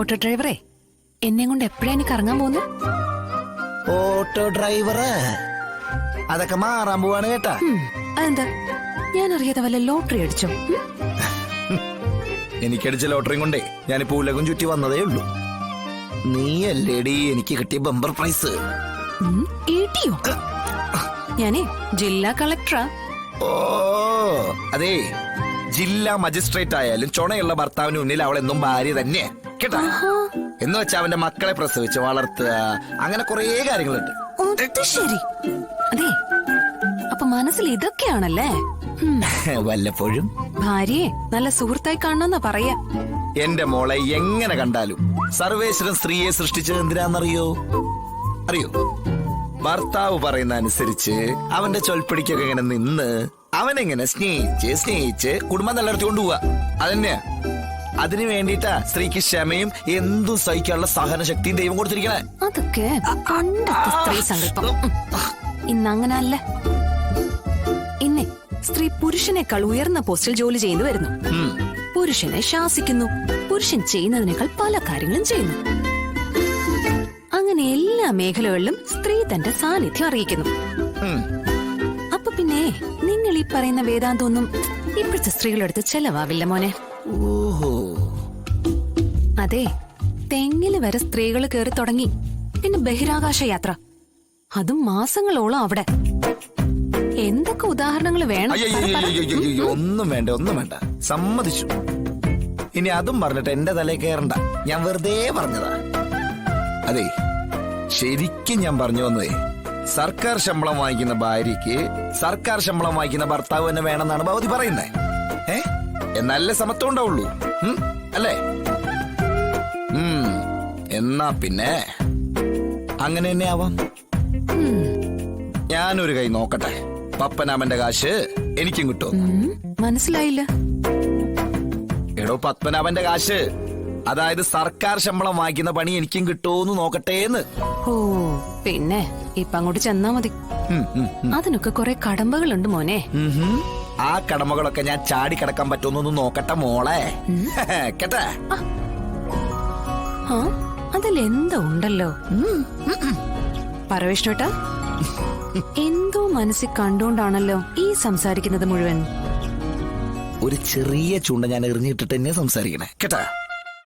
Auto ഡ്രൈവറെ, എന്നെ കൊണ്ട് എപ്പോഴാ എനിക്ക് ഇറങ്ങാൻ പോകുന്നു? ഓട്ടോ ഡ്രൈവറ് അതൊക്കെ മാറാൻ പോവാണ് കേട്ടാ. അതെന്താ, ഞാൻ അറിയാതെ വല്ല ലോട്ടറി അടിച്ചോ? എനിക്കടിച്ച ലോട്ടറിയും കൊണ്ടേ ഞാനിപ്പോ ഉലകം ചുറ്റി വന്നതേ ഉള്ളൂ. നീയല്ലേടി എനിക്ക് കിട്ടിയ ബമ്പർ പ്രൈസ്. ഇടിയോ? ഞാനേ ജില്ലാ കളക്ടറാ. ഓ അതെ, ജില്ലാ മജിസ്ട്രേറ്റ് ആയാലും ചുണയുള്ള ഭർത്താവിന് മുന്നിൽ അവൾ എന്നും ഭാര്യ തന്നെ കേട്ടാ. എന്ന് വെച്ചാ അവന്റെ മക്കളെ പ്രസവിച്ച് വളർത്തുക, അങ്ങനെ കൊറേ കാര്യങ്ങളുണ്ട്. ശരി. അതെ, അപ്പൊ മനസ്സിൽ ഇതൊക്കെയാണല്ലേ? വല്ലപ്പോഴും ഭാര്യയെ നല്ല സുഹൃത്തായി കാണണമെന്നാ പറയാ. എന്റെ മോളെ എങ്ങനെ കണ്ടാലും സർവേശ്വരൻ സ്ത്രീയെ സൃഷ്ടിച്ചത് എന്തിനാന്നറിയോ? അറിയോ? ഭർത്താവ് പറയുന്ന അനുസരിച്ച് അവന്റെ ചൊൽപ്പിടിക്കൊക്കെ ഇങ്ങനെ നിന്ന് അവനെങ്ങനെ സ്നേഹിച്ച് കുടുംബം നിലനിർത്തി കൊണ്ടുപോവാ. അതന്നെയാ. അതിനു വേണ്ടിട്ടാ സ്ത്രീക്ക് ക്ഷമയും എന്തും സഹിക്കാനുള്ള സഹനശക്തിയും ദൈവം കൊടുത്തിരിക്കണേ. അതൊക്കെ പണ്ടത്തെ സ്ത്രീ സങ്കല്പം. ഇന്നങ്ങനല്ല. ഇന്നേ സ്ത്രീ പുരുഷനേക്കാൾ ഉയർന്ന പോസ്റ്റിൽ ജോലി ചെയ്തു വരുന്നു. പുരുഷനെ ശാസിക്കുന്നു. പുരുഷൻ ചെയ്യുന്നതിനേക്കാൾ പല കാര്യങ്ങളും ചെയ്യുന്നു. അങ്ങനെ എല്ലാ മേഖലകളിലും സ്ത്രീ തന്റെ സാന്നിധ്യം അറിയിക്കുന്നു. അപ്പൊ പിന്നെ നിങ്ങൾ ഈ പറയുന്ന വേദാന്തമൊന്നും ഇപ്പോഴത്തെ സ്ത്രീകളെടുത്ത് ചെലവാവില്ല മോനെ. ഓഹോ. അതെ, തെങ്ങില് വരെ സ്ത്രീകൾ കയറി തുടങ്ങി. പിന്നെ ബഹിരാകാശ യാത്ര, അതും മാസങ്ങളോളം അവിടെ. എന്തൊക്കെ ഉദാഹരണങ്ങൾ വേണം? ഒന്നും വേണ്ട, സമ്മതിച്ചു. ഇനി അതും പറഞ്ഞിട്ട് എന്റെ തലയിൽ കയറണ്ട. ഞാൻ വെറുതെ പറഞ്ഞതാ. അതെ, ശരിക്കും ഞാൻ പറഞ്ഞു വന്നതേ, സർക്കാർ ശമ്പളം വാങ്ങിക്കുന്ന ഭാര്യയ്ക്ക് സർക്കാർ ശമ്പളം വാങ്ങിക്കുന്ന ഭർത്താവ് തന്നെ വേണമെന്നാണ് ഭവതി പറയുന്നേ. എന്നല്ലേ സമത്വം ഉണ്ടാവുള്ളൂ, അല്ലേ? എന്നാ പിന്നെ അങ്ങനെ തന്നെ ആവാം. ഞാനൊരു കൈ നോക്കട്ടെ. പത്മനാഭന്റെ കാശ് എനിക്കും കിട്ടും. മനസ്സിലായില്ല. എടോ, പത്മനാഭന്റെ കാശ്, അതായത് സർക്കാർ ശമ്പളം വാങ്ങിക്കുന്ന പണി എനിക്കും കിട്ടുമോന്ന് നോക്കട്ടേന്ന്. ഓ, പിന്നെ ഇപ്പൊ അങ്ങോട്ട് ചെന്നാ മതി. അതിനൊക്കെ കുറെ കടമ്പകളുണ്ട് മോനെ. ആ കടമകളൊക്കെ ഞാൻ ചാടി കിടക്കാൻ പറ്റുമെന്നൊന്ന് നോക്കട്ടെ മോളെ. കേട്ടാ? അതിലെന്തോ ഉണ്ടല്ലോ. പരവിഷ്ണുട്ടാ, എന്തോ മനസ്സിൽ കണ്ടോണ്ടാണല്ലോ ഈ സംസാരിക്കുന്നത് മുഴുവൻ. ഒരു ചെറിയ ചൂണ്ട ഞാൻ എറിഞ്ഞിട്ടിട്ട് തന്നെ സംസാരിക്കണേ കേട്ടാ.